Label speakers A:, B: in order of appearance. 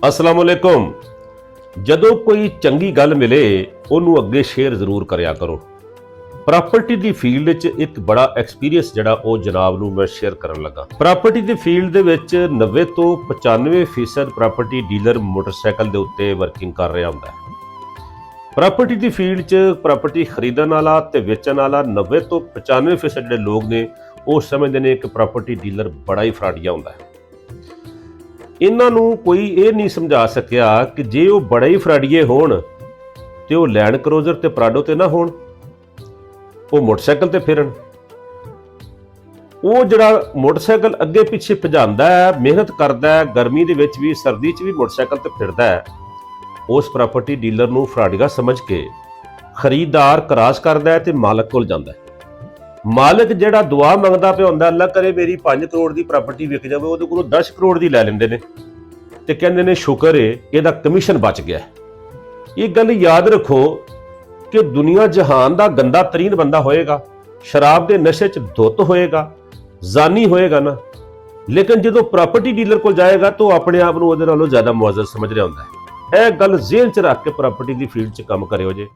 A: अस्सलाम वालेकुम। ਜਦੋਂ ਕੋਈ ਚੰਗੀ ਗੱਲ ਮਿਲੇ ਉਹਨੂੰ ਅੱਗੇ ਸ਼ੇਅਰ ਜ਼ਰੂਰ ਕਰਿਆ ਕਰੋ। ਪ੍ਰਾਪਰਟੀ ਦੀ ਫੀਲਡ 'ਚ ਇੱਕ ਬੜਾ ਐਕਸਪੀਰੀਅੰਸ ਜਿਹੜਾ ਉਹ ਜਨਾਬ ਨੂੰ ਮੈਂ ਸ਼ੇਅਰ ਕਰਨ ਲੱਗਾ। ਪ੍ਰਾਪਰਟੀ ਦੀ ਫੀਲਡ ਦੇ ਵਿੱਚ 90 ਤੋਂ 95% ਪ੍ਰਾਪਰਟੀ ਡੀਲਰ ਮੋਟਰਸਾਈਕਲ ਦੇ ਉੱਤੇ ਵਰਕਿੰਗ ਕਰ ਰਿਹਾ ਹੁੰਦਾ ਹੈ। ਪ੍ਰਾਪਰਟੀ ਦੀ ਫੀਲਡ 'ਚ ਪ੍ਰਾਪਰਟੀ ਖਰੀਦਣ ਵਾਲਾ ਤੇ ਵੇਚਣ ਵਾਲਾ 90 ਤੋਂ 95% ਜਿਹੜੇ ਲੋਕ ਨੇ ਉਹ ਸਮਝਦੇ ਨੇ ਕਿ ਪ੍ਰਾਪਰਟੀ ਡੀਲਰ ਬੜਾ ਹੀ ਫਰਾਡੀਆ ਹੁੰਦਾ ਹੈ। ਇਹਨਾਂ ਨੂੰ ਕੋਈ ਇਹ ਨਹੀਂ ਸਮਝਾ ਸਕਿਆ ਕਿ ਜੇ ਉਹ ਬੜੇ ਹੀ ਫਰਾਡੀਏ ਹੋਣ ਤੇ ਉਹ ਲੈਂਡ ਕਰੂਜ਼ਰ ਤੇ ਪ੍ਰਾਡੋ ਤੇ ਨਾ ਹੋਣ, ਉਹ ਮੋਟਰਸਾਈਕਲ ਤੇ ਫਿਰਨ। ਉਹ ਜਿਹੜਾ ਮੋਟਰਸਾਈਕਲ ਅੱਗੇ ਪਿੱਛੇ ਭਜਾਉਂਦਾ ਹੈ, ਮਿਹਨਤ ਕਰਦਾ ਹੈ, ਗਰਮੀ ਦੇ ਵਿੱਚ ਵੀ ਸਰਦੀ 'ਚ ਵੀ ਮੋਟਰਸਾਈਕਲ ਤੇ ਫਿਰਦਾ ਹੈ, ਉਸ ਪ੍ਰਾਪਰਟੀ ਡੀਲਰ ਨੂੰ ਫਰਾਡੀਆ ਸਮਝ ਕੇ ਖਰੀਦਦਾਰ ਕਰਾਸ ਕਰਦਾ ਹੈ ਤੇ ਮਾਲਕ ਕੋਲ ਜਾਂਦਾ ਹੈ। ਮਾਲਕ ਜਿਹੜਾ ਦੁਆ ਮੰਗਦਾ ਪਿਆ ਹੁੰਦਾ, ਅੱਲਾ ਕਰੇ ਮੇਰੀ 5 ਕਰੋੜ ਦੀ ਪ੍ਰਾਪਰਟੀ ਵਿਕ ਜਾਵੇ, ਉਹਦੇ ਕੋਲੋਂ 10 ਕਰੋੜ ਦੀ ਲੈ ਲੈਂਦੇ ਨੇ ਤੇ ਕਹਿੰਦੇ ਨੇ ਸ਼ੁਕਰ ਏ ਇਹਦਾ ਕਮਿਸ਼ਨ ਬਚ ਗਿਆ। ਇਹ ਗੱਲ ਯਾਦ ਰੱਖੋ ਕਿ ਦੁਨੀਆ ਜਹਾਨ ਦਾ ਗੰਦਾ ਤਰੀਨ ਬੰਦਾ ਹੋਏਗਾ, ਸ਼ਰਾਬ ਦੇ ਨਸ਼ੇ 'ਚ ਧੁੱਤ ਹੋਏਗਾ, ਜ਼ਾਨੀ ਹੋਏਗਾ ਨਾ, ਲੇਕਿਨ ਜਦੋਂ ਪ੍ਰਾਪਰਟੀ ਡੀਲਰ ਕੋਲ ਜਾਏਗਾ ਤਾਂ ਉਹ ਆਪਣੇ ਆਪ ਨੂੰ ਉਹਦੇ ਨਾਲੋਂ ਜ਼ਿਆਦਾ ਮੁਅੱਜ਼ਜ਼ ਸਮਝ ਰਿਹਾ ਹੁੰਦਾ ਹੈ। ਇਹ ਗੱਲ ਜ਼ਿਹਨ 'ਚ ਰੱਖ ਕੇ ਪ੍ਰਾਪਰਟੀ ਦੀ ਫੀਲਡ 'ਚ ਕੰਮ ਕਰਿਓ ਜੇ।